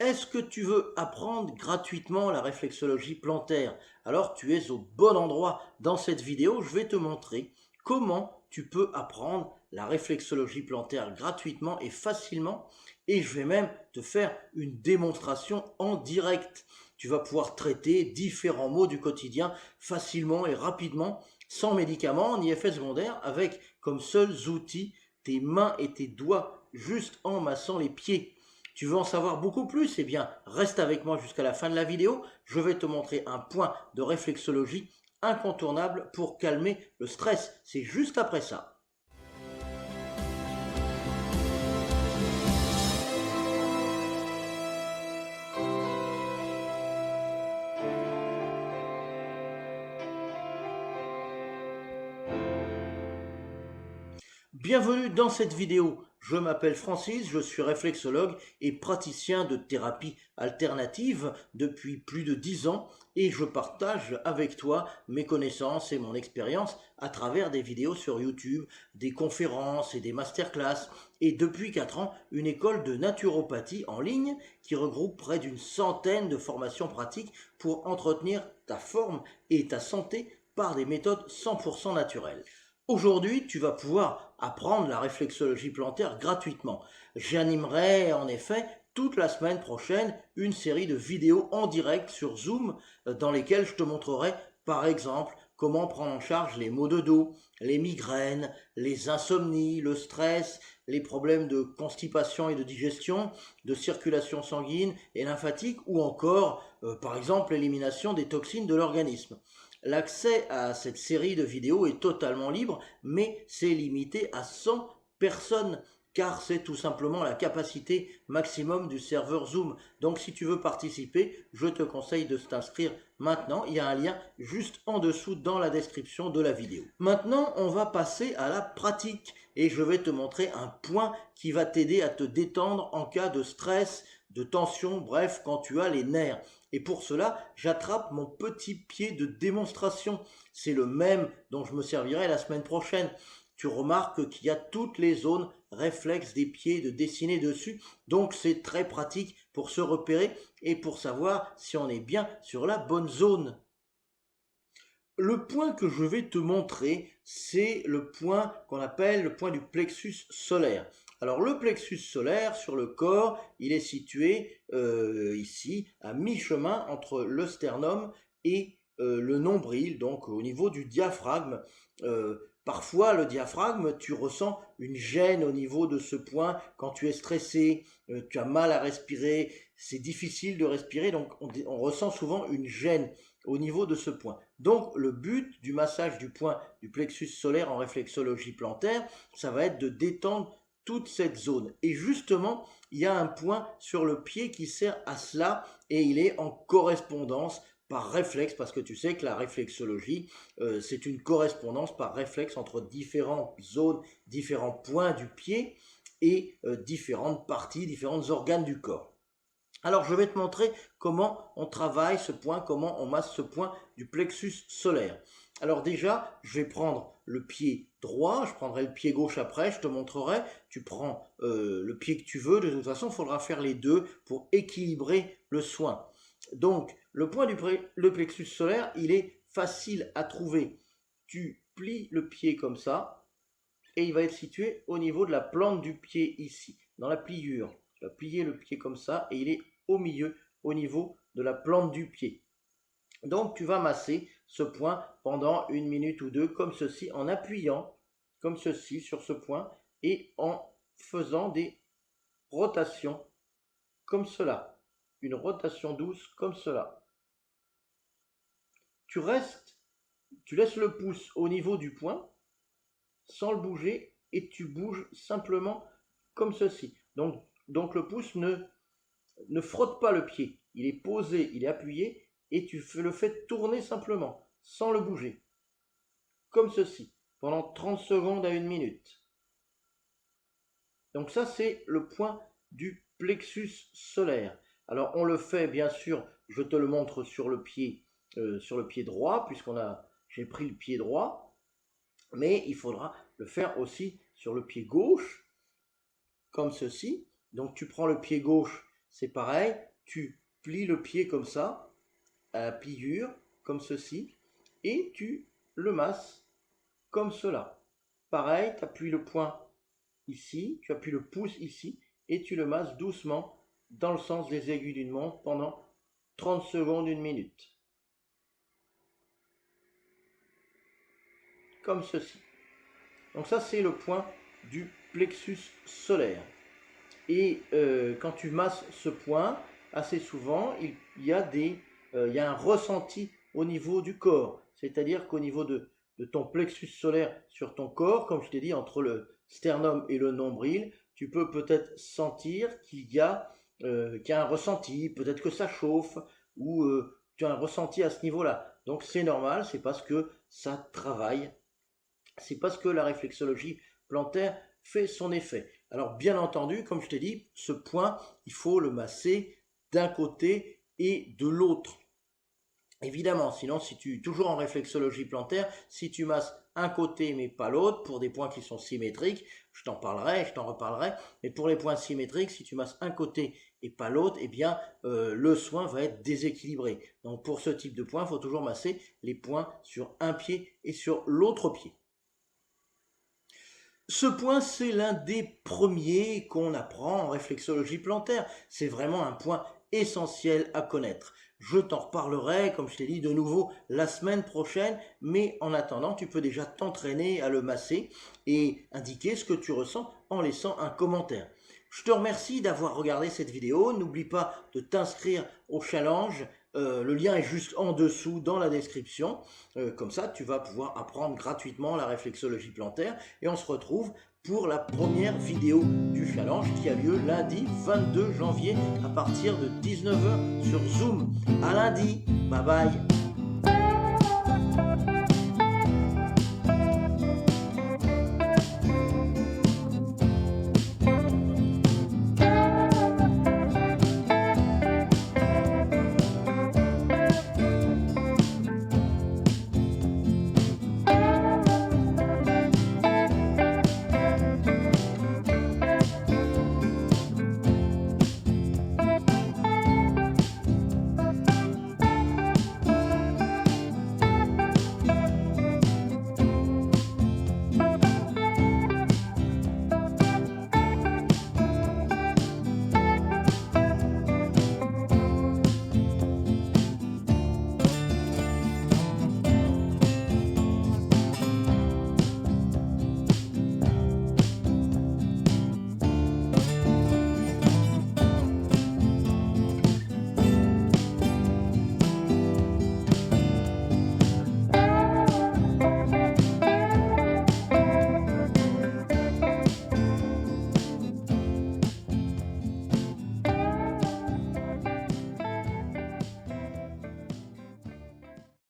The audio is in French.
Est-ce que tu veux apprendre gratuitement la réflexologie plantaire? Alors tu es au bon endroit. Dans cette vidéo, je vais te montrer comment tu peux apprendre la réflexologie plantaire gratuitement et facilement. Et je vais même te faire une démonstration en direct. Tu vas pouvoir traiter différents maux du quotidien facilement et rapidement, sans médicaments ni effets secondaires, avec comme seuls outils tes mains et tes doigts, juste en massant les pieds. Tu veux en savoir beaucoup plus? Eh bien, reste avec moi jusqu'à la fin de la vidéo. Je vais te montrer un point de réflexologie incontournable pour calmer le stress. C'est juste après ça. Bienvenue dans cette vidéo. Je m'appelle Francis, je suis réflexologue et praticien de thérapie alternative depuis plus de 10 ans et je partage avec toi mes connaissances et mon expérience à travers des vidéos sur YouTube, des conférences et des masterclass et depuis 4 ans une école de naturopathie en ligne qui regroupe près d'une centaine de formations pratiques pour entretenir ta forme et ta santé par des méthodes 100% naturelles. Aujourd'hui, tu vas pouvoir apprendre la réflexologie plantaire gratuitement. J'animerai en effet toute la semaine prochaine une série de vidéos en direct sur Zoom dans lesquelles je te montrerai par exemple comment prendre en charge les maux de dos, les migraines, les insomnies, le stress, les problèmes de constipation et de digestion, de circulation sanguine et lymphatique ou encore par exemple l'élimination des toxines de l'organisme. L'accès à cette série de vidéos est totalement libre, mais c'est limité à 100 personnes, car c'est tout simplement la capacité maximum du serveur Zoom. Donc si tu veux participer, je te conseille de t'inscrire maintenant. Il y a un lien juste en dessous dans la description de la vidéo. Maintenant, on va passer à la pratique et je vais te montrer un point qui va t'aider à te détendre en cas de stress, de tension, bref, quand tu as les nerfs. Et pour cela, j'attrape mon petit pied de démonstration. C'est le même dont je me servirai la semaine prochaine. Tu remarques qu'il y a toutes les zones réflexes des pieds de dessiner dessus. Donc c'est très pratique pour se repérer et pour savoir si on est bien sur la bonne zone. Le point que je vais te montrer, c'est le point qu'on appelle le point du plexus solaire. Alors le plexus solaire sur le corps, il est situé ici à mi-chemin entre le sternum et le nombril, donc au niveau du diaphragme. Parfois, le diaphragme, tu ressens une gêne au niveau de ce point quand tu es stressé, tu as mal à respirer, c'est difficile de respirer, donc on ressent souvent une gêne au niveau de ce point. Donc le but du massage du point du plexus solaire en réflexologie plantaire, ça va être de détendre toute cette zone. Et justement, il y a un point sur le pied qui sert à cela et il est en correspondance par réflexe, parce que tu sais que la réflexologie, c'est une correspondance par réflexe entre différentes zones, différents points du pied et différentes parties, différents organes du corps. Alors je vais te montrer comment on travaille ce point, comment on masse ce point du plexus solaire. Alors déjà, je vais prendre le pied droit, je prendrai le pied gauche après, je te montrerai. Tu prends le pied que tu veux, de toute façon il faudra faire les deux pour équilibrer le soin. Donc le point du le plexus solaire, il est facile à trouver. Tu plies le pied comme ça et il va être situé au niveau de la plante du pied ici, dans la pliure. Tu vas plier le pied comme ça et il est au milieu, au niveau de la plante du pied. Donc tu vas masser ce point pendant 1 minute ou deux comme ceci, en appuyant comme ceci sur ce point et en faisant des rotations comme cela. Une rotation douce comme cela. Tu laisses le pouce au niveau du point sans le bouger et tu bouges simplement comme ceci. Donc le pouce ne frotte pas le pied, il est posé, il est appuyé et tu le fais tourner simplement, sans le bouger, comme ceci, pendant 30 secondes à 1 minute. Donc ça c'est le point du plexus solaire. Alors on le fait bien sûr, je te le montre sur le pied droit, j'ai pris le pied droit, mais il faudra le faire aussi sur le pied gauche, comme ceci. Donc tu prends le pied gauche, c'est pareil, tu plies le pied comme ça, à la pliure, comme ceci, et tu le masses comme cela. Pareil, tu appuies le poing ici, tu appuies le pouce ici, et tu le masses doucement dans le sens des aiguilles d'une montre pendant 30 secondes, 1 minute. Comme ceci. Donc ça, c'est le point du plexus solaire. Et quand tu masses ce point, assez souvent, il y a un ressenti au niveau du corps. C'est-à-dire qu'au niveau de ton plexus solaire sur ton corps, comme je t'ai dit, entre le sternum et le nombril, tu peux peut-être sentir qu'il y a un ressenti, peut-être que ça chauffe, ou tu as un ressenti à ce niveau-là. Donc c'est normal, c'est parce que ça travaille, c'est parce que la réflexologie plantaire fait son effet. Alors bien entendu, comme je t'ai dit, ce point, il faut le masser d'un côté et de l'autre. Évidemment, sinon, toujours en réflexologie plantaire, si tu masses un côté mais pas l'autre, pour des points qui sont symétriques, je t'en parlerai, je t'en reparlerai, mais pour les points symétriques, si tu masses un côté et pas l'autre, eh bien, le soin va être déséquilibré. Donc pour ce type de point, il faut toujours masser les points sur un pied et sur l'autre pied. Ce point, c'est l'un des premiers qu'on apprend en réflexologie plantaire. C'est vraiment un point essentiel à connaître. Je t'en reparlerai, comme je t'ai dit, de nouveau la semaine prochaine, mais en attendant, tu peux déjà t'entraîner à le masser et indiquer ce que tu ressens en laissant un commentaire. Je te remercie d'avoir regardé cette vidéo. N'oublie pas de t'inscrire au challenge. Le lien est juste en dessous dans la description. Comme ça, tu vas pouvoir apprendre gratuitement la réflexologie plantaire. Et on se retrouve pour la première vidéo du challenge qui a lieu lundi 22 janvier à partir de 19 h sur Zoom. À lundi. Bye bye.